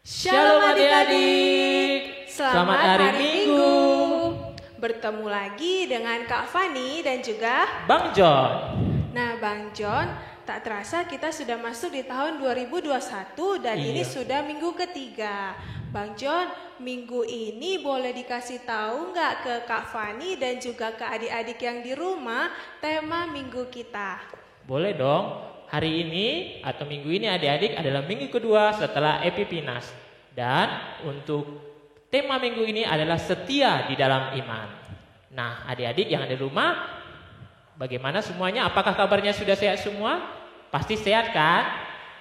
Shalom adik-adik, selamat hari Minggu. Bertemu lagi dengan Kak Fani dan juga Bang John. Nah Bang John, tak terasa kita sudah masuk di tahun 2021 dan ini sudah minggu ketiga. Bang John, minggu ini boleh dikasih tahu nggak ke Kak Fani dan juga ke adik-adik yang di rumah tema minggu kita? Boleh dong. Hari ini atau minggu ini adik-adik adalah minggu kedua setelah Epiphanias. Dan untuk tema minggu ini adalah setia di dalam iman. Nah adik-adik yang ada di rumah, bagaimana semuanya? Apakah kabarnya sudah sehat semua? Pasti sehat kan?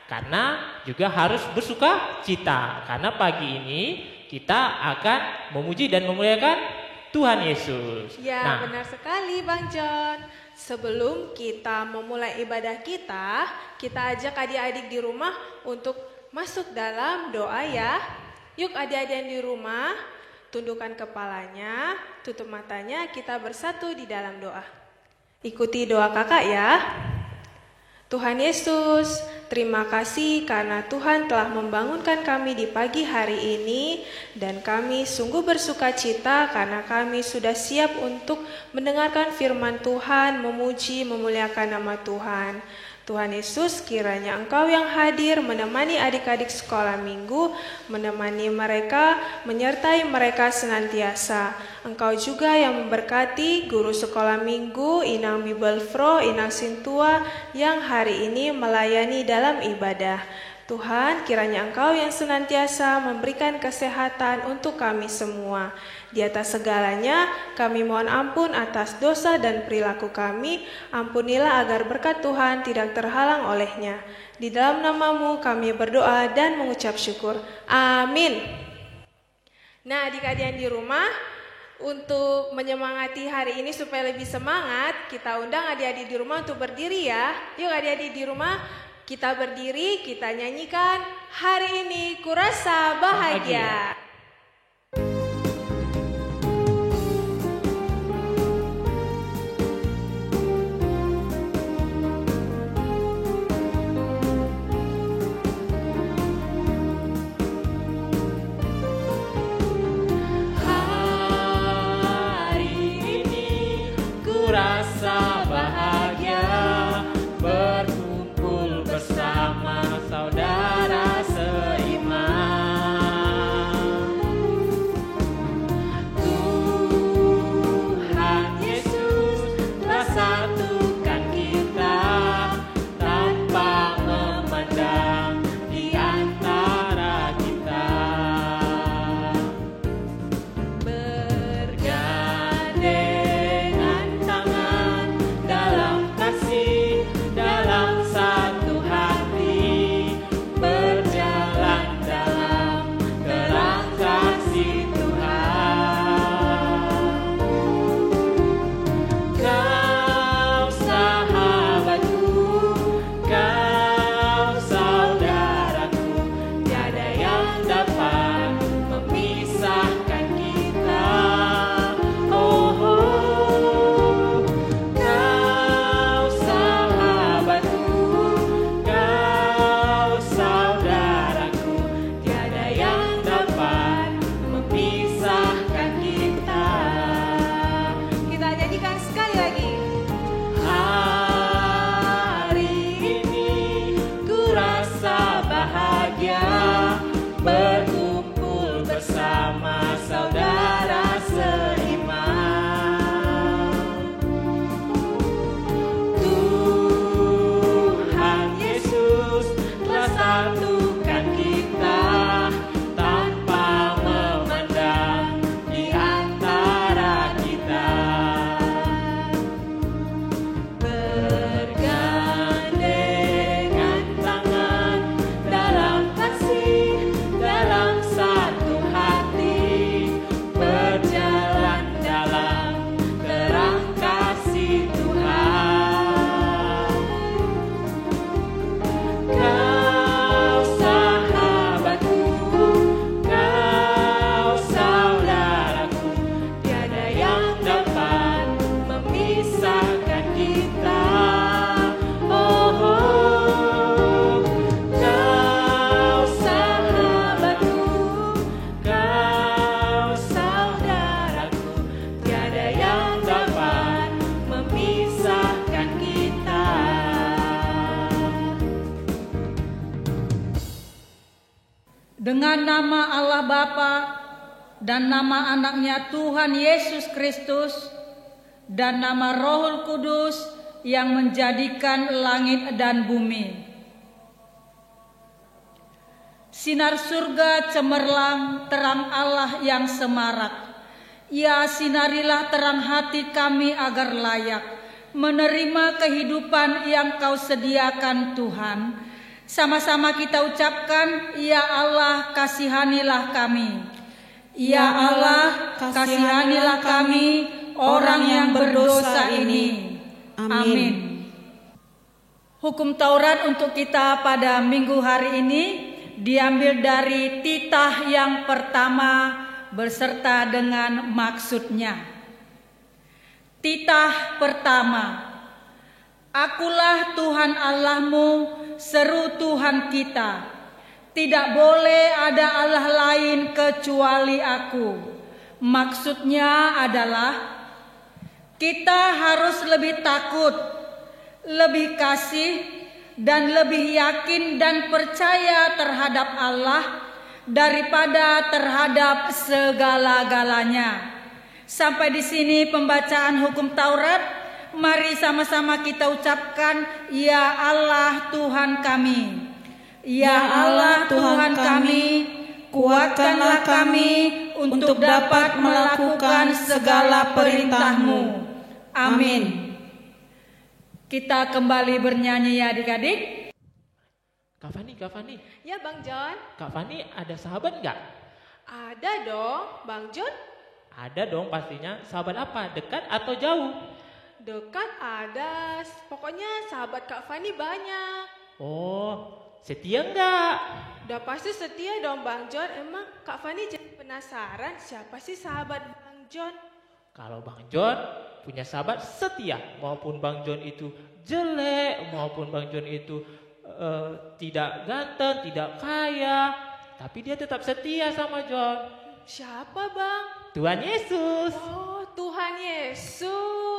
Karena juga harus bersuka cita. Karena pagi ini kita akan memuji dan memuliakan Tuhan Yesus. Ya, benar sekali Bang John. Sebelum kita memulai ibadah kita ajak adik-adik di rumah untuk masuk dalam doa ya. Yuk adik-adik yang di rumah, tundukkan kepalanya, tutup matanya, kita bersatu di dalam doa. Ikuti doa kakak ya. Tuhan Yesus, terima kasih karena Tuhan telah membangunkan kami di pagi hari ini dan kami sungguh bersuka cita karena kami sudah siap untuk mendengarkan firman Tuhan, memuji, memuliakan nama Tuhan. Tuhan Yesus, kiranya Engkau yang hadir menemani adik-adik sekolah minggu, menemani mereka, menyertai mereka senantiasa. Engkau juga yang memberkati guru sekolah minggu, Inang Bibelfro, Inang Sintua, yang hari ini melayani dalam ibadah. Tuhan, kiranya Engkau yang senantiasa memberikan kesehatan untuk kami semua. Di atas segalanya, kami mohon ampun atas dosa dan perilaku kami. Ampunilah agar berkat Tuhan tidak terhalang olehnya. Di dalam nama-Mu kami berdoa dan mengucap syukur. Amin. Nah, adik-adik yang di rumah, untuk menyemangati hari ini supaya lebih semangat, kita undang adik-adik di rumah untuk berdiri ya. Yuk adik-adik di rumah, kita berdiri, kita nyanyikan Hari Ini Kurasa Bahagia. Saudara seiman. Dengan nama Allah Bapa dan nama anaknya Tuhan Yesus Kristus dan nama Roh Kudus yang menjadikan langit dan bumi. Sinar surga cemerlang terang Allah yang semarak. Ya, sinarilah terang hati kami agar layak menerima kehidupan yang Kau sediakan Tuhan. Sama-sama kita ucapkan, ya Allah, kasihanilah kami. Ya Allah, kasihanilah kami, orang yang berdosa ini. Amin. Hukum Taurat untuk kita pada minggu hari ini diambil dari titah yang pertama beserta dengan maksudnya. Titah pertama. Akulah Tuhan Allahmu, seru Tuhan kita. Tidak boleh ada Allah lain kecuali Aku. Maksudnya adalah kita harus lebih takut, lebih kasih, dan lebih yakin dan percaya terhadap Allah daripada terhadap segala-galanya. Sampai di sini pembacaan hukum Taurat. Mari sama-sama kita ucapkan, ya Allah Tuhan kami. Ya Allah Tuhan kami, kuatkanlah kami untuk dapat melakukan segala perintah-Mu. Amin. Kita kembali bernyanyi ya adik-adik. Kak Fani. Ya Bang John. Kak Fani ada sahabat nggak? Ada dong Bang John. Ada dong pastinya. Sahabat apa? Dekat atau jauh? Dekat ada, pokoknya sahabat Kak Fani banyak. Oh, setia nggak? Udah pasti setia dong Bang John. Emang Kak Fani jadi penasaran siapa sih sahabat Bang John? Kalau Bang John punya sahabat setia, maupun Bang John itu jelek, maupun Bang John itu tidak ganteng, tidak kaya, tapi dia tetap setia sama John. Siapa Bang? Tuhan Yesus. Oh, Tuhan Yesus.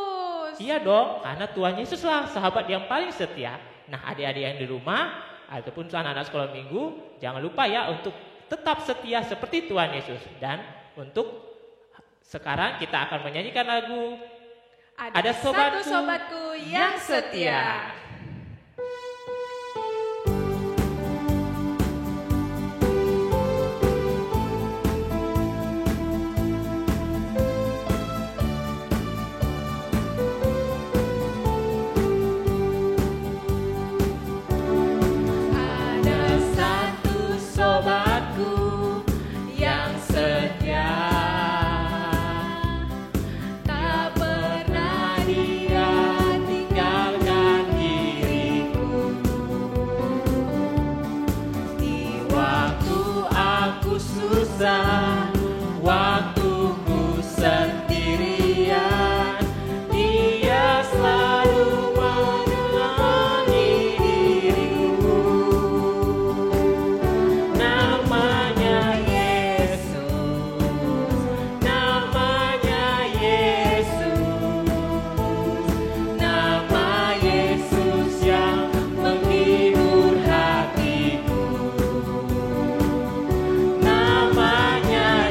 Iya dong, karena Tuhan Yesus lah sahabat yang paling setia. Nah, adik-adik yang di rumah ataupun anak-anak sekolah minggu, jangan lupa ya untuk tetap setia seperti Tuhan Yesus. Dan untuk sekarang kita akan menyanyikan lagu Ada Satu Sobatku yang Setia. Waktuku sendirian, Dia selalu menemani diriku. Namanya Yesus, namanya Yesus, nama Yesus yang menghibur hatiku. Namanya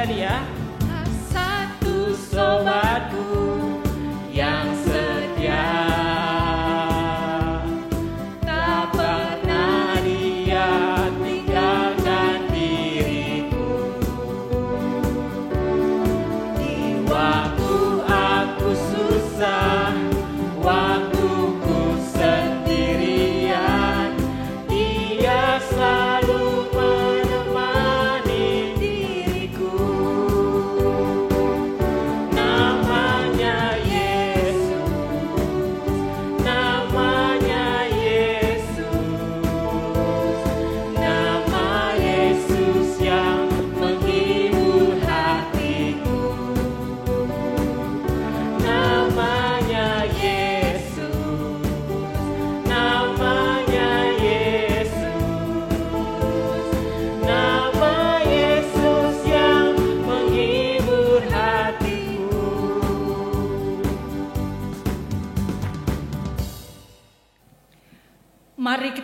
ya, satu sobatku yang setia, tak pernah Dia tinggalkan diriku. Di waktu aku susah, waktuku sendirian, Dia selalu menemani diriku.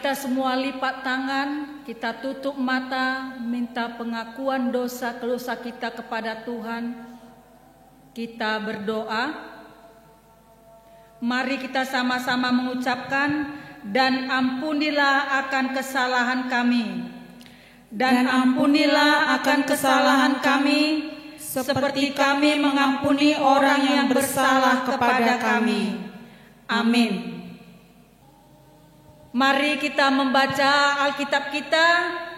kita semua lipat tangan, kita tutup mata, minta pengakuan dosa kita kepada Tuhan. Kita berdoa. Mari kita sama-sama mengucapkan, dan ampunilah akan kesalahan kami. Dan ampunilah akan kesalahan kami, seperti kami mengampuni orang yang bersalah kepada kami. Amin. Mari kita membaca Alkitab kita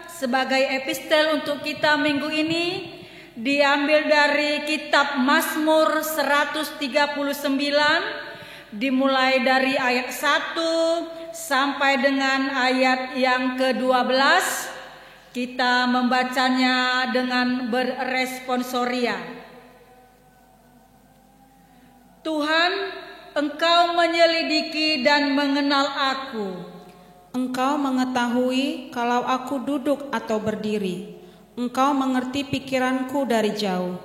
sebagai epistel untuk kita minggu ini, diambil dari kitab Mazmur 139, dimulai dari ayat 1 sampai dengan ayat yang ke-12. Kita membacanya dengan berresponsoria. Tuhan, Engkau menyelidiki dan mengenal aku. Engkau mengetahui kalau aku duduk atau berdiri. Engkau mengerti pikiranku dari jauh.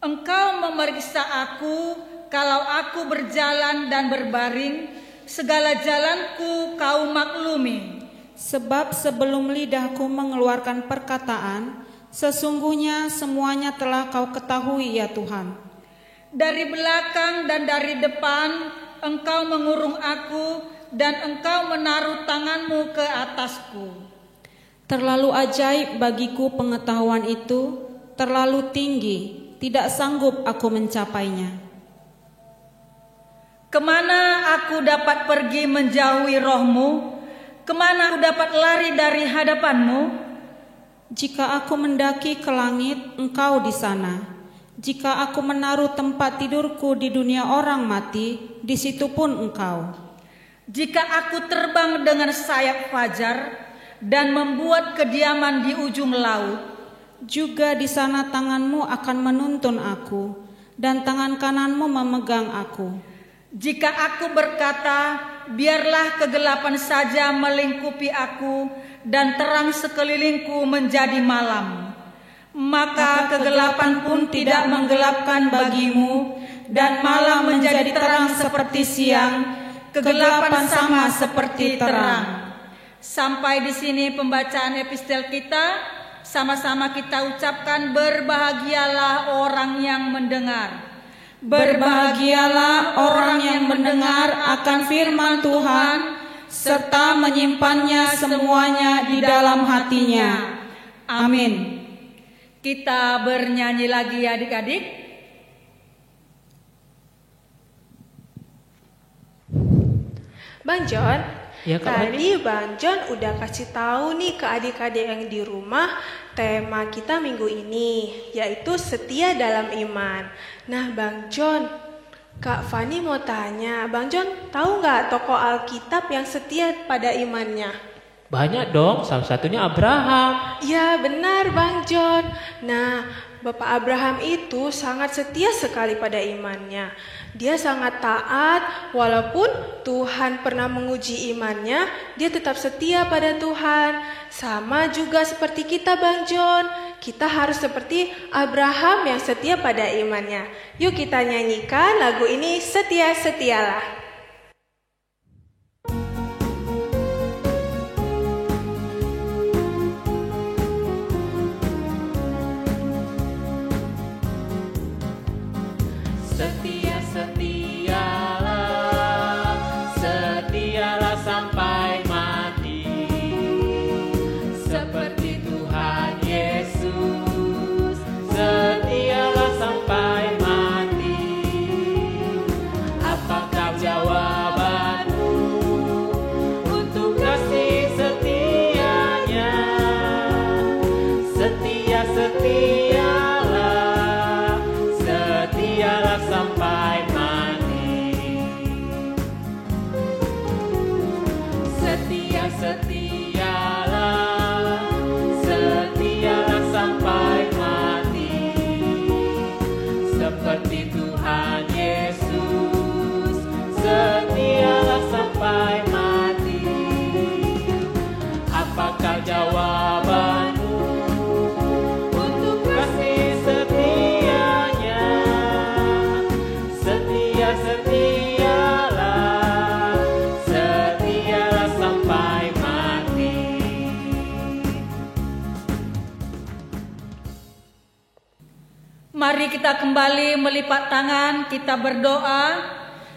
Engkau memeriksa aku kalau aku berjalan dan berbaring. Segala jalanku Kau maklumi. Sebab sebelum lidahku mengeluarkan perkataan, sesungguhnya semuanya telah Kau ketahui ya Tuhan. Dari belakang dan dari depan Engkau mengurung aku, dan Engkau menaruh tangan-Mu ke atasku. Terlalu ajaib bagiku pengetahuan itu, terlalu tinggi, tidak sanggup aku mencapainya. Kemana aku dapat pergi menjauhi Roh-Mu? Kemana aku dapat lari dari hadapan-Mu? Jika aku mendaki ke langit, Engkau di sana. Jika aku menaruh tempat tidurku di dunia orang mati, di situ pun Engkau. Jika aku terbang dengan sayap fajar dan membuat kediaman di ujung laut, juga di sana tangan-Mu akan menuntun aku, dan tangan kanan-Mu memegang aku. Jika aku berkata, biarlah kegelapan saja melingkupi aku, dan terang sekelilingku menjadi malam, maka kegelapan pun tidak menggelapkan bagimu, dan malam menjadi terang seperti siang, kegelapan sama seperti terang. Sampai di sini pembacaan epistel kita. Sama-sama kita ucapkan, berbahagialah orang yang mendengar. Berbahagialah orang yang mendengar akan firman Tuhan, serta menyimpannya semuanya di dalam hatinya. Amin. Kita bernyanyi lagi adik-adik. Bang John, Ya, Kak tadi Bang John udah kasih tahu nih ke adik-adik yang di rumah tema kita minggu ini, yaitu setia dalam iman. Nah Bang John, Kak Fani mau tanya, Bang John tahu nggak tokoh Alkitab yang setia pada imannya? Banyak dong, salah satunya Abraham. Ya benar Bang John. Nah, Bapak Abraham itu sangat setia sekali pada imannya. Dia sangat taat, walaupun Tuhan pernah menguji imannya, dia tetap setia pada Tuhan. Sama juga seperti kita Bang John, kita harus seperti Abraham yang setia pada imannya. Yuk kita nyanyikan lagu ini, Setia-setialah. Setialah sampai mati, seperti Tuhan Yesus. Setialah sampai mati. Apa kau jawab? Mari kita kembali melipat tangan, kita berdoa.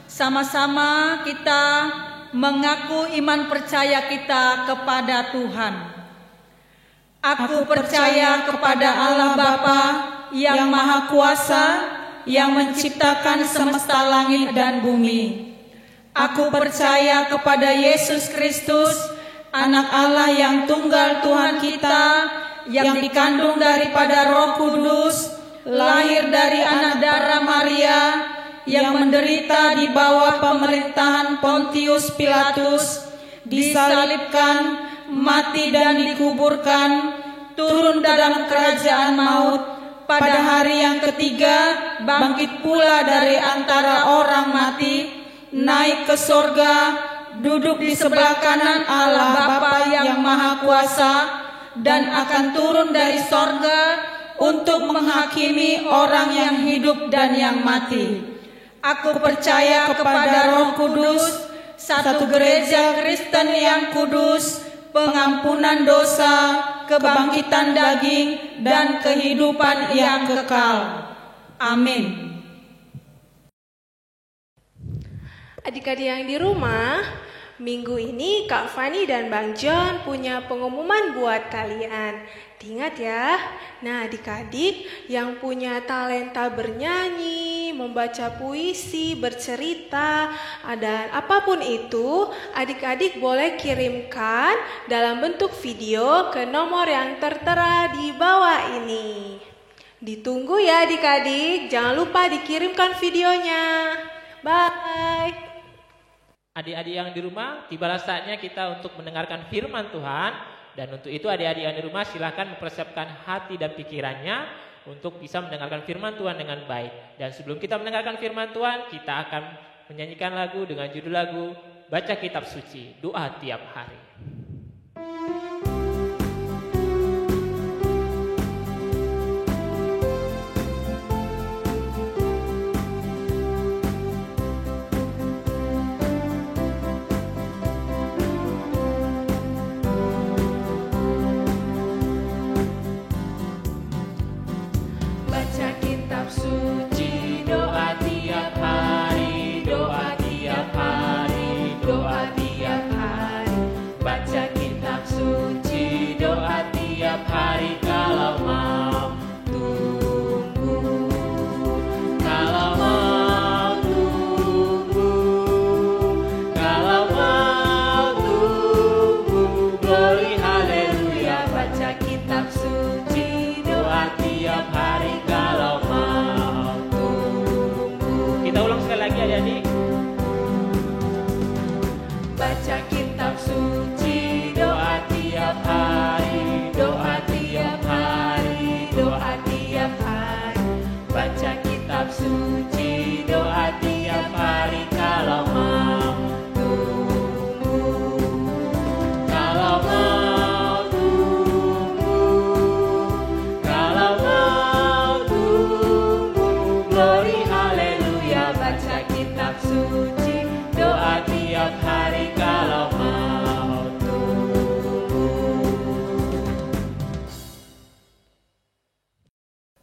Sama-sama kita mengaku iman percaya kita kepada Tuhan. Aku percaya kepada Allah Bapa yang Maha Kuasa, yang menciptakan semesta langit dan bumi. Aku percaya kepada Yesus Kristus, Anak Allah yang tunggal Tuhan kita, yang dikandung daripada Roh Kudus, lahir dari anak darah Maria, yang menderita di bawah pemerintahan Pontius Pilatus, disalibkan, mati dan dikuburkan, turun dalam kerajaan maut, pada hari yang ketiga bangkit pula dari antara orang mati, naik ke sorga, duduk di sebelah kanan Allah Bapa yang Maha Kuasa, dan akan turun dari sorga untuk menghakimi orang yang hidup dan yang mati. Aku percaya kepada Roh Kudus, satu gereja Kristen yang kudus, pengampunan dosa, kebangkitan daging, dan kehidupan yang kekal. Amin. Adik-adik yang di rumah, minggu ini Kak Fani dan Bang John punya pengumuman buat kalian. Diingat ya. Nah, adik-adik yang punya talenta bernyanyi, membaca puisi, bercerita, dan apapun itu, adik-adik boleh kirimkan dalam bentuk video ke nomor yang tertera di bawah ini. Ditunggu ya adik-adik, jangan lupa dikirimkan videonya. Bye. Adik-adik yang di rumah, tibalah saatnya kita untuk mendengarkan firman Tuhan. Dan untuk itu adik-adik yang di rumah silahkan mempersiapkan hati dan pikirannya untuk bisa mendengarkan firman Tuhan dengan baik. Dan sebelum kita mendengarkan firman Tuhan, kita akan menyanyikan lagu dengan judul lagu Baca Kitab Suci, Doa Tiap Hari.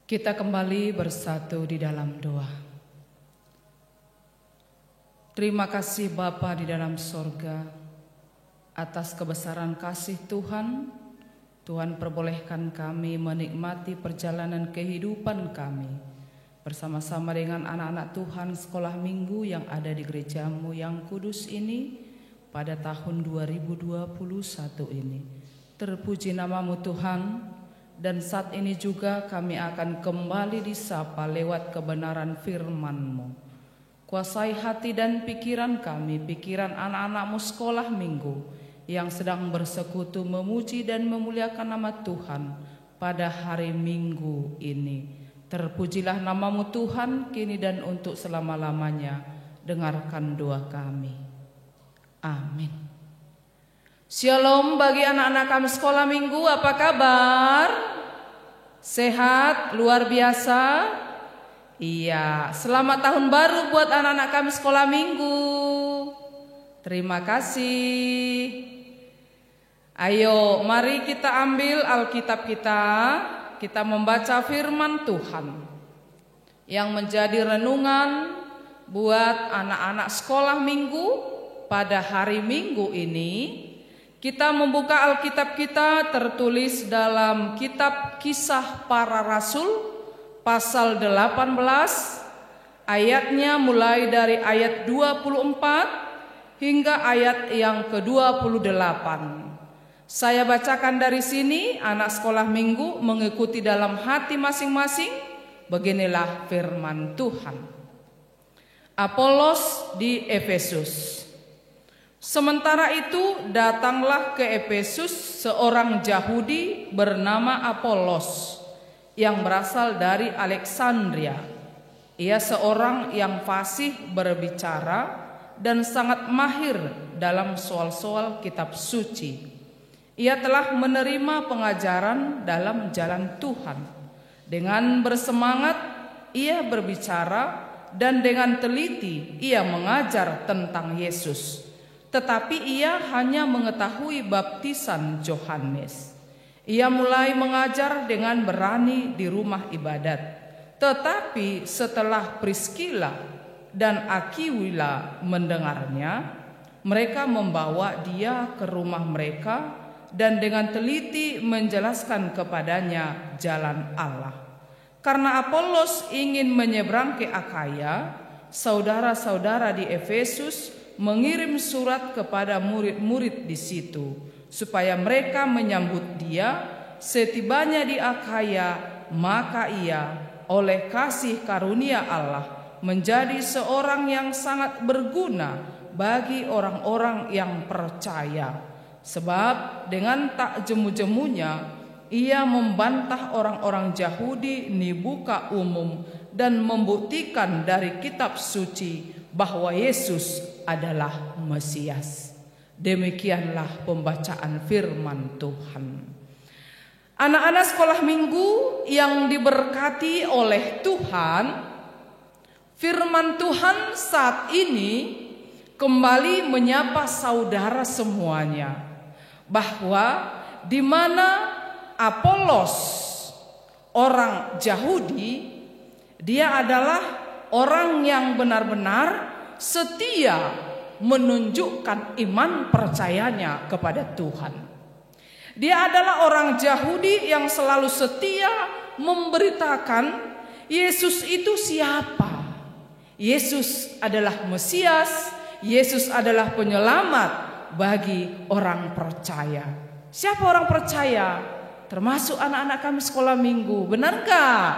Kita kembali bersatu di dalam doa. Terima kasih Bapa di dalam sorga, atas kebesaran kasih Tuhan. Tuhan perbolehkan kami menikmati perjalanan kehidupan kami bersama-sama dengan anak-anak Tuhan sekolah minggu yang ada di gerejamu yang kudus ini pada tahun 2021 ini. Terpuji namamu Tuhan. Dan saat ini juga kami akan kembali disapa lewat kebenaran firman-Mu. Kuasai hati dan pikiran kami, pikiran anak-anak-Mu sekolah minggu yang sedang bersekutu memuji dan memuliakan nama Tuhan pada hari Minggu ini. Terpujilah namamu Tuhan kini dan untuk selama-lamanya. Dengarkan doa kami. Amin. Shalom bagi anak-anak kami sekolah minggu, apa kabar? Sehat, luar biasa? Iya, selamat tahun baru buat anak-anak kami sekolah minggu. Terima kasih. Ayo, mari kita ambil Alkitab kita membaca firman Tuhan. yang menjadi renungan buat anak-anak sekolah minggu pada hari Minggu ini. Kita membuka Alkitab kita tertulis dalam kitab Kisah Para Rasul pasal 18, ayatnya mulai dari ayat 24 hingga ayat yang ke-28. Saya bacakan dari sini, anak sekolah minggu mengikuti dalam hati masing-masing. Beginilah firman Tuhan. Apolos di Efesus. Sementara itu datanglah ke Efesus seorang Yahudi bernama Apolos yang berasal dari Alexandria. Ia seorang yang fasih berbicara dan sangat mahir dalam soal-soal kitab suci. Ia telah menerima pengajaran dalam jalan Tuhan. Dengan bersemangat ia berbicara dan dengan teliti ia mengajar tentang Yesus. Tetapi ia hanya mengetahui baptisan Yohanes. Ia mulai mengajar dengan berani di rumah ibadat. Tetapi setelah Priskila dan Aquila mendengarnya, mereka membawa dia ke rumah mereka dan dengan teliti menjelaskan kepadanya jalan Allah. Karena Apolos ingin menyeberang ke Akhaya, saudara-saudara di Efesus mengirim surat kepada murid-murid di situ supaya mereka menyambut dia. Setibanya di Akhaya, maka ia oleh kasih karunia Allah menjadi seorang yang sangat berguna bagi orang-orang yang percaya. Sebab dengan tak jemu-jemunya ia membantah orang-orang Yahudi di muka umum dan membuktikan dari kitab suci bahwa Yesus adalah Mesias. Demikianlah pembacaan firman Tuhan. Anak-anak sekolah minggu yang diberkati oleh Tuhan, firman Tuhan saat ini kembali menyapa saudara semuanya, bahwa di mana Apolos orang Yahudi, dia adalah orang yang benar-benar setia menunjukkan iman percayanya kepada Tuhan. Dia adalah orang Yahudi yang selalu setia memberitakan Yesus itu siapa. Yesus adalah Mesias, Yesus adalah penyelamat bagi orang percaya. Siapa orang percaya? Termasuk anak-anak kami sekolah minggu. Benar gak?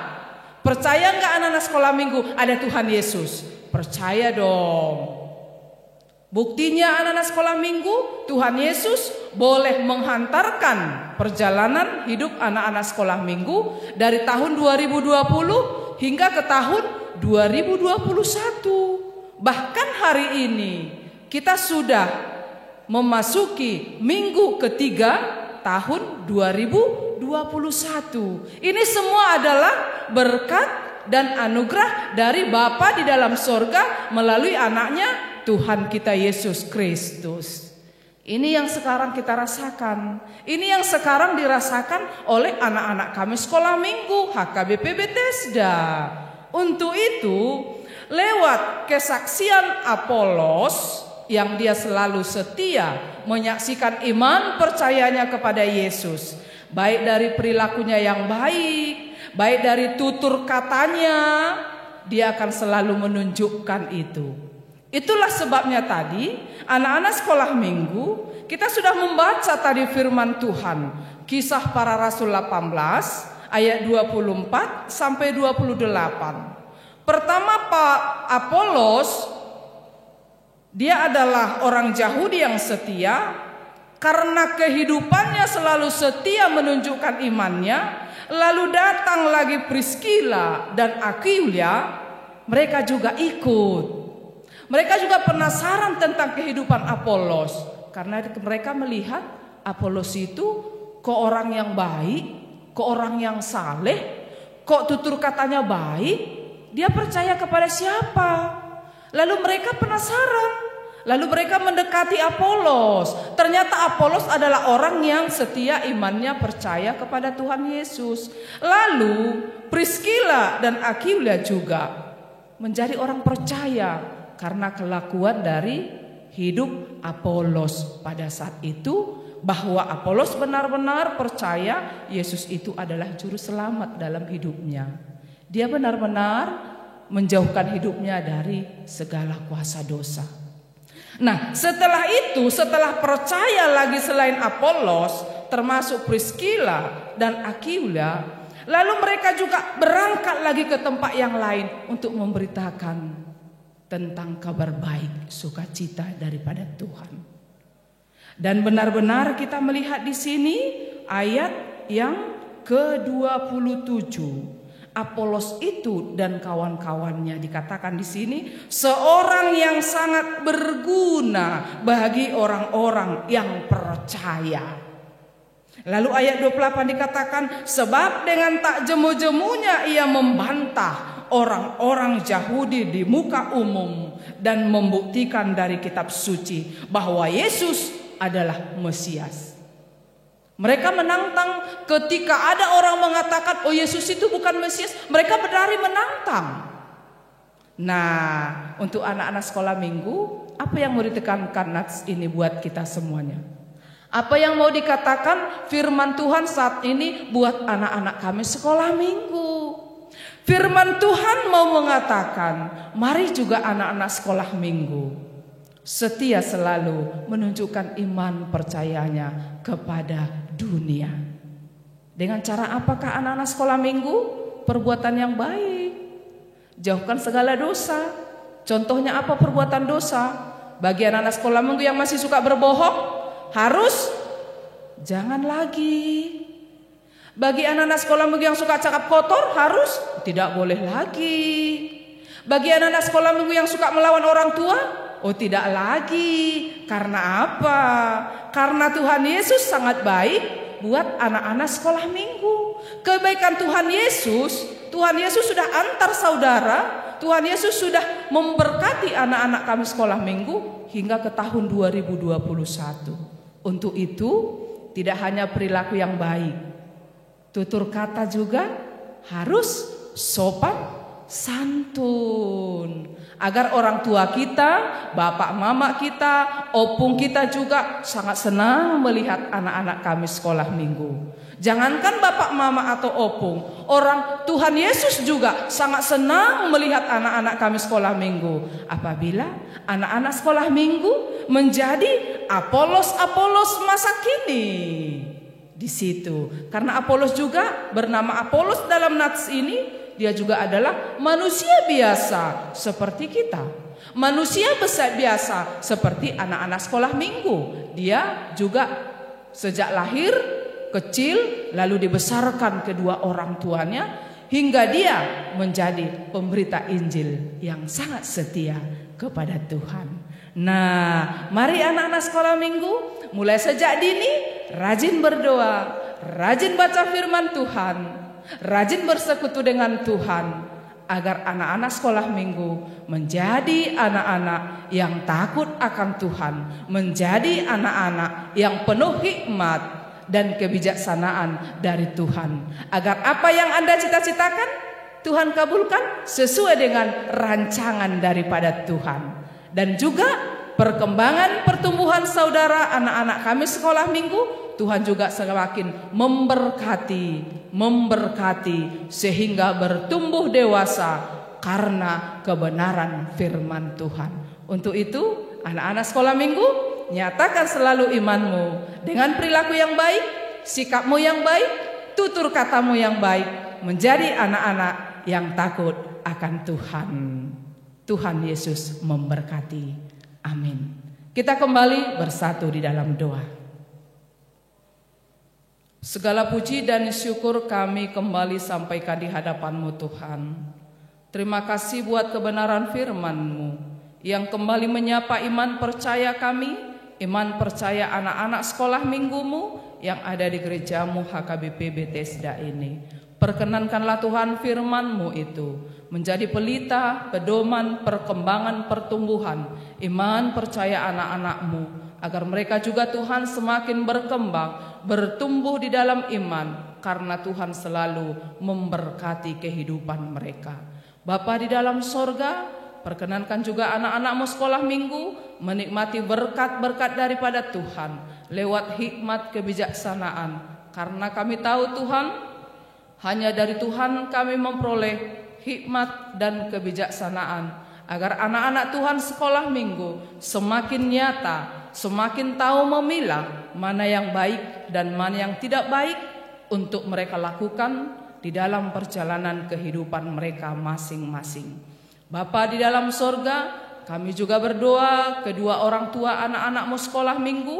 Percaya gak anak-anak sekolah minggu ada Tuhan Yesus? Percaya dong. Buktinya anak-anak sekolah minggu, Tuhan Yesus boleh menghantarkan perjalanan hidup anak-anak sekolah minggu dari tahun 2020 hingga ke tahun 2021. Bahkan hari ini kita sudah memasuki minggu ketiga tahun 2021. Ini semua adalah berkat dan anugerah dari Bapa di dalam sorga melalui anaknya Tuhan kita Yesus Kristus. Ini yang sekarang kita rasakan. Ini yang sekarang dirasakan oleh anak-anak kami sekolah minggu HKBP Bethesda. Untuk itu, lewat kesaksian Apolos yang dia selalu setia menyaksikan iman percayanya kepada Yesus, baik dari perilakunya yang baik, baik dari tutur katanya, dia akan selalu menunjukkan itu. Itulah sebabnya tadi anak-anak sekolah minggu kita sudah membaca tadi firman Tuhan, Kisah Para Rasul 18 ayat 24 sampai 28. Pertama, Pak Apolos, dia adalah orang Yahudi yang setia. Karena kehidupannya selalu setia menunjukkan imannya, lalu datang lagi Priskila dan Aquila, mereka juga ikut. Mereka juga penasaran tentang kehidupan Apolos, karena mereka melihat Apolos itu kok orang yang baik, kok orang yang saleh, kok tutur katanya baik. Dia percaya kepada siapa? Lalu mereka penasaran, Lalu mereka mendekati Apolos. Ternyata Apolos adalah orang yang setia imannya, percaya kepada Tuhan Yesus. Lalu Priskila dan Aquila juga menjadi orang percaya karena kelakuan dari hidup Apolos pada saat itu, bahwa Apolos benar-benar percaya Yesus itu adalah juru selamat dalam hidupnya. Dia benar-benar menjauhkan hidupnya dari segala kuasa dosa. Nah, setelah itu, setelah percaya lagi selain Apolos, termasuk Priskila dan Aquila, lalu mereka juga berangkat lagi ke tempat yang lain untuk memberitakan tentang kabar baik, sukacita daripada Tuhan. Dan benar-benar kita melihat di sini ayat yang ke-27. Apolos itu dan kawan-kawannya dikatakan di sini seorang yang sangat berguna bagi orang-orang yang percaya. Lalu ayat 28 dikatakan sebab dengan tak jemu-jemunya ia membantah orang-orang Yahudi di muka umum dan membuktikan dari kitab suci bahwa Yesus adalah Mesias. Mereka menantang ketika ada orang mengatakan, oh Yesus itu bukan Mesias, mereka berlari menantang. Nah, untuk anak-anak sekolah minggu, apa yang mau ditekankan nats ini buat kita semuanya? Apa yang mau dikatakan firman Tuhan saat ini buat anak-anak kami sekolah minggu? Firman Tuhan mau mengatakan, mari juga anak-anak sekolah minggu setia selalu menunjukkan iman percayanya kepada dunia. Dengan cara apakah anak-anak sekolah minggu? Perbuatan yang baik. Jauhkan segala dosa. Contohnya apa perbuatan dosa? Bagi anak-anak sekolah minggu yang masih suka berbohong, harus jangan lagi. Bagi anak-anak sekolah minggu yang suka cakap kotor, harus tidak boleh lagi. Bagi anak-anak sekolah minggu yang suka melawan orang tua, oh tidak lagi. Karena apa? Karena Tuhan Yesus sangat baik buat anak-anak sekolah minggu. Kebaikan Tuhan Yesus sudah antar saudara. Tuhan Yesus sudah memberkati anak-anak kami sekolah minggu hingga ke tahun 2021. Untuk itu tidak hanya perilaku yang baik, tutur kata juga harus sopan santun. Agar orang tua kita, bapak mama kita, opung kita juga sangat senang melihat anak-anak kami sekolah minggu. Jangankan bapak mama atau opung, orang Tuhan Yesus juga sangat senang melihat anak-anak kami sekolah minggu. Apabila anak-anak sekolah minggu menjadi Apolos-Apolos masa kini. Di situ, karena Apolos juga bernama Apolos dalam nats ini, dia juga adalah manusia biasa seperti kita. Manusia biasa seperti anak-anak sekolah minggu. Dia juga sejak lahir kecil lalu dibesarkan kedua orang tuanya hingga dia menjadi pemberita Injil yang sangat setia kepada Tuhan. Nah, mari anak-anak sekolah minggu mulai sejak dini rajin berdoa, rajin baca firman Tuhan, rajin bersekutu dengan Tuhan, agar anak-anak sekolah minggu menjadi anak-anak yang takut akan Tuhan, menjadi anak-anak yang penuh hikmat dan kebijaksanaan dari Tuhan, agar apa yang Anda cita-citakan Tuhan kabulkan sesuai dengan rancangan daripada Tuhan. Dan juga perkembangan pertumbuhan saudara anak-anak kami sekolah minggu, Tuhan juga semakin memberkati sehingga bertumbuh dewasa karena kebenaran firman Tuhan. Untuk itu anak-anak sekolah minggu, nyatakan selalu imanmu dengan perilaku yang baik, sikapmu yang baik, tutur katamu yang baik, menjadi anak-anak yang takut akan Tuhan. Tuhan Yesus memberkati. Amin. Kita kembali bersatu di dalam doa. Segala puji dan syukur kami kembali sampaikan di hadapan-Mu Tuhan. Terima kasih buat kebenaran firman-Mu yang kembali menyapa iman percaya kami, iman percaya anak-anak sekolah minggu-Mu yang ada di gereja-Mu HKBP Bethesda ini. Perkenankanlah Tuhan firman-Mu itu menjadi pelita, pedoman, perkembangan, pertumbuhan, iman, percaya anak-anak-Mu, agar mereka juga Tuhan semakin berkembang, bertumbuh di dalam iman, karena Tuhan selalu memberkati kehidupan mereka. Bapa di dalam sorga, perkenankan juga anak-anak-Mu sekolah minggu menikmati berkat-berkat daripada Tuhan lewat hikmat kebijaksanaan, karena kami tahu Tuhan, hanya dari Tuhan kami memperoleh hikmat dan kebijaksanaan, agar anak-anak Tuhan sekolah minggu semakin nyata, semakin tahu memilah mana yang baik dan mana yang tidak baik untuk mereka lakukan di dalam perjalanan kehidupan mereka masing-masing. Bapa di dalam sorga, kami juga berdoa kedua orang tua anak-anak-Mu sekolah minggu,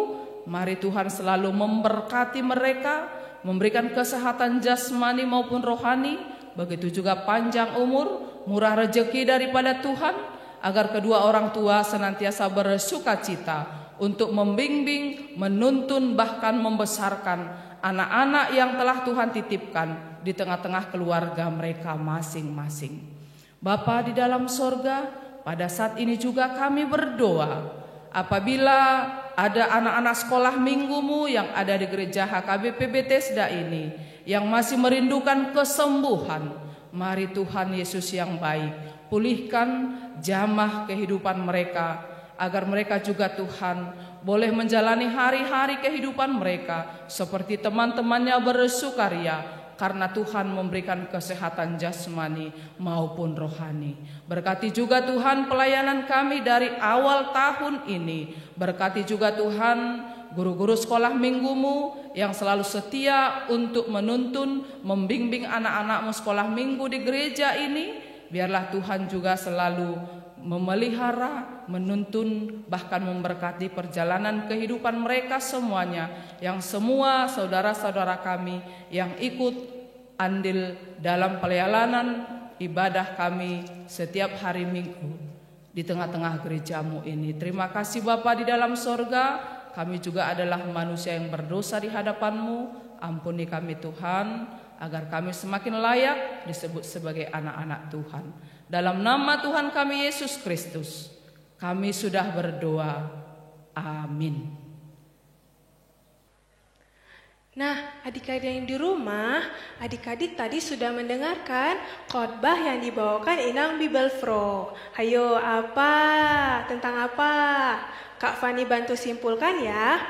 mari Tuhan selalu memberkati mereka, memberikan kesehatan jasmani maupun rohani, begitu juga panjang umur, murah rezeki daripada Tuhan, agar kedua orang tua senantiasa bersukacita untuk membimbing, menuntun, bahkan membesarkan anak-anak yang telah Tuhan titipkan di tengah-tengah keluarga mereka masing-masing. Bapa di dalam sorga, pada saat ini juga kami berdoa, apabila ada anak-anak sekolah minggu-Mu yang ada di gereja HKBP Bethesda ini yang masih merindukan kesembuhan, mari Tuhan Yesus yang baik, pulihkan jamah kehidupan mereka, agar mereka juga Tuhan boleh menjalani hari-hari kehidupan mereka seperti teman-temannya bersukaria, karena Tuhan memberikan kesehatan jasmani maupun rohani. Berkati juga Tuhan pelayanan kami dari awal tahun ini. Berkati juga Tuhan guru-guru sekolah minggu-Mu yang selalu setia untuk menuntun, membimbing anak-anak-Mu sekolah minggu di gereja ini. Biarlah Tuhan juga selalu memelihara, menuntun, bahkan memberkati perjalanan kehidupan mereka semuanya, yang semua saudara-saudara kami yang ikut andil dalam pelayanan ibadah kami setiap hari Minggu di tengah-tengah gereja-Mu ini. Terima kasih Bapa di dalam sorga, kami juga adalah manusia yang berdosa di hadapan-Mu. Ampuni kami Tuhan, agar kami semakin layak disebut sebagai anak-anak Tuhan. Dalam nama Tuhan kami Yesus Kristus, kami sudah berdoa. Amin. Nah, adik-adik yang di rumah, adik-adik tadi sudah mendengarkan khotbah yang dibawakan Inang Bibelfro. Hayo, apa? Tentang apa? Kak Fani bantu simpulkan ya.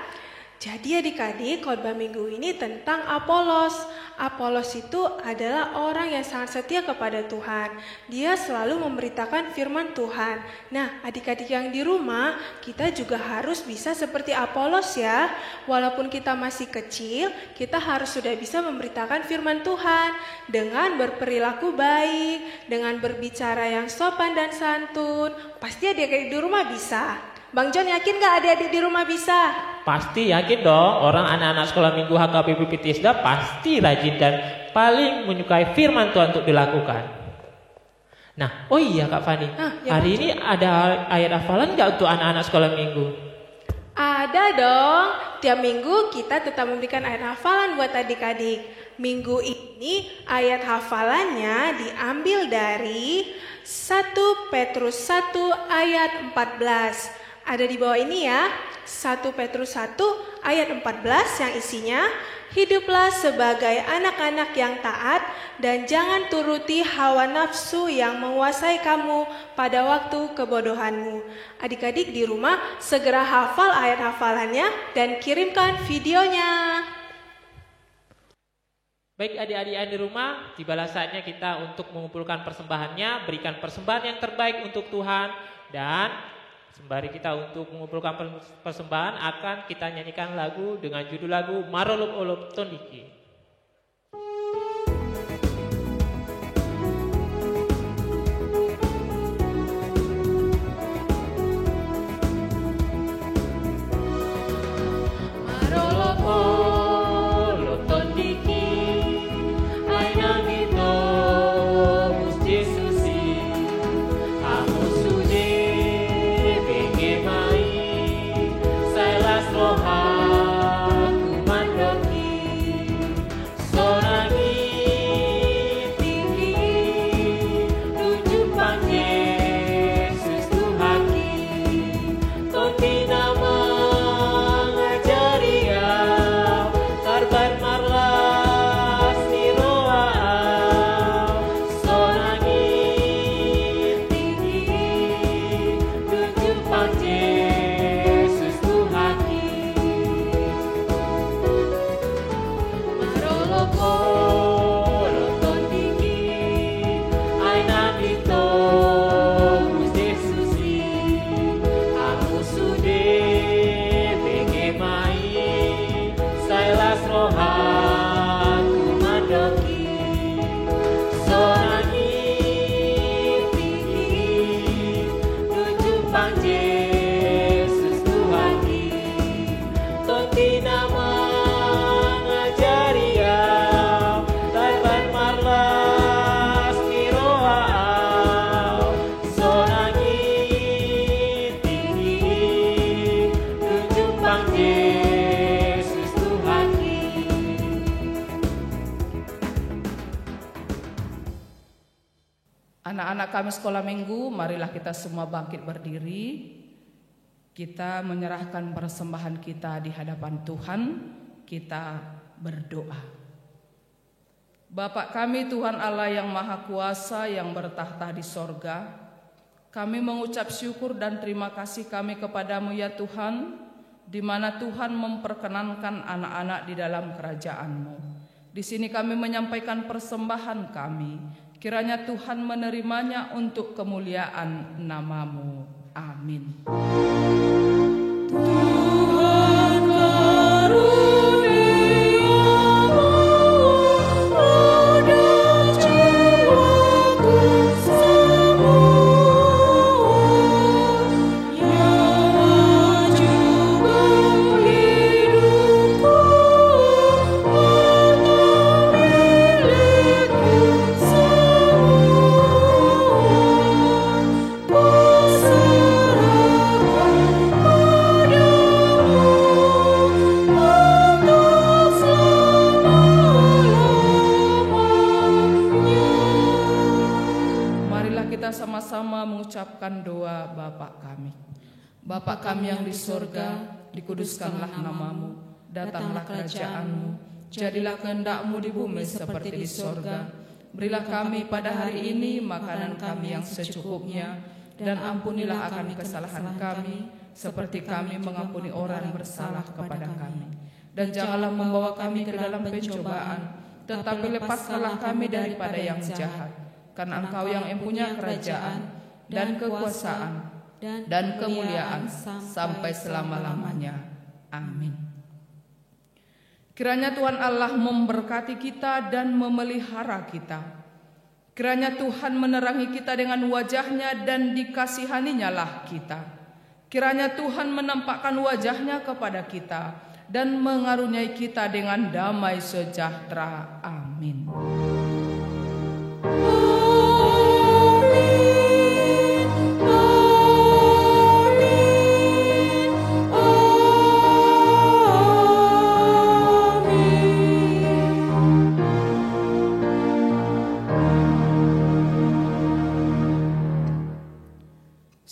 Jadi adik-adik, khotbah minggu ini tentang Apolos. Apolos itu adalah orang yang sangat setia kepada Tuhan. Dia selalu memberitakan firman Tuhan. Nah, adik-adik yang di rumah, kita juga harus bisa seperti Apolos ya. Walaupun kita masih kecil, kita harus sudah bisa memberitakan firman Tuhan dengan berperilaku baik, dengan berbicara yang sopan dan santun. Pasti adik-adik di rumah bisa. Bang John, yakin gak adik-adik di rumah bisa? Pasti yakin dong, orang anak-anak sekolah minggu HKBP Bethesda pasti rajin dan paling menyukai firman Tuhan untuk dilakukan. Nah, oh iya Kak Fani, hari ini ada ayat hafalan gak untuk anak-anak sekolah minggu? Ada dong, tiap minggu kita tetap memberikan ayat hafalan buat adik-adik. Minggu ini ayat hafalannya diambil dari 1 Petrus 1 ayat 14. Ada di bawah ini ya, 1 Petrus 1 ayat 14 yang isinya, hiduplah sebagai anak-anak yang taat dan jangan turuti hawa nafsu yang menguasai kamu pada waktu kebodohanmu. Adik-adik di rumah segera hafal ayat hafalannya dan kirimkan videonya. Baik adik-adik yang di rumah, tibalah saatnya kita untuk mengumpulkan persembahannya, berikan persembahan yang terbaik untuk Tuhan. Dan sembari kita untuk mengumpulkan persembahan, akan kita nyanyikan lagu dengan judul lagu Marolup Olup Tondiki. Anak-anak kami sekolah minggu, marilah kita semua bangkit berdiri. Kita menyerahkan persembahan kita di hadapan Tuhan. Kita berdoa. Bapa kami Tuhan Allah yang Maha Kuasa yang bertahta di sorga, kami mengucap syukur dan terima kasih kami kepadamu ya Tuhan, di mana Tuhan memperkenankan anak-anak di dalam kerajaan-Mu. Di sini kami menyampaikan persembahan kami, kiranya Tuhan menerimanya untuk kemuliaan nama-Mu. Amin. Sama-sama mengucapkan doa Bapa kami. Bapa kami yang di surga, dikuduskanlah namamu, datanglah kerajaan-Mu, jadilah kehendak-Mu di bumi seperti di surga. Berilah kami pada hari ini makanan kami yang secukupnya, dan ampunilah akan kesalahan kami, seperti kami mengampuni orang yang bersalah kepada kami. Dan janganlah membawa kami ke dalam pencobaan, tetapi lepaskanlah kami daripada yang jahat. Karena Engkau yang mempunyai kerajaan dan kekuasaan dan kemuliaan sampai selama-lamanya. Amin. Kiranya Tuhan Allah memberkati kita dan memelihara kita. Kiranya Tuhan menerangi kita dengan wajah-Nya dan dikasihani-Nya lah kita. Kiranya Tuhan menampakkan wajah-Nya kepada kita dan mengaruniai kita dengan damai sejahtera. Amin.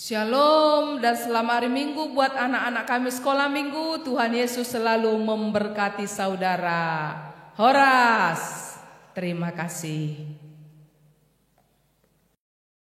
Shalom dan selamat hari Minggu buat anak-anak kami sekolah minggu. Tuhan Yesus selalu memberkati saudara. Horas, terima kasih.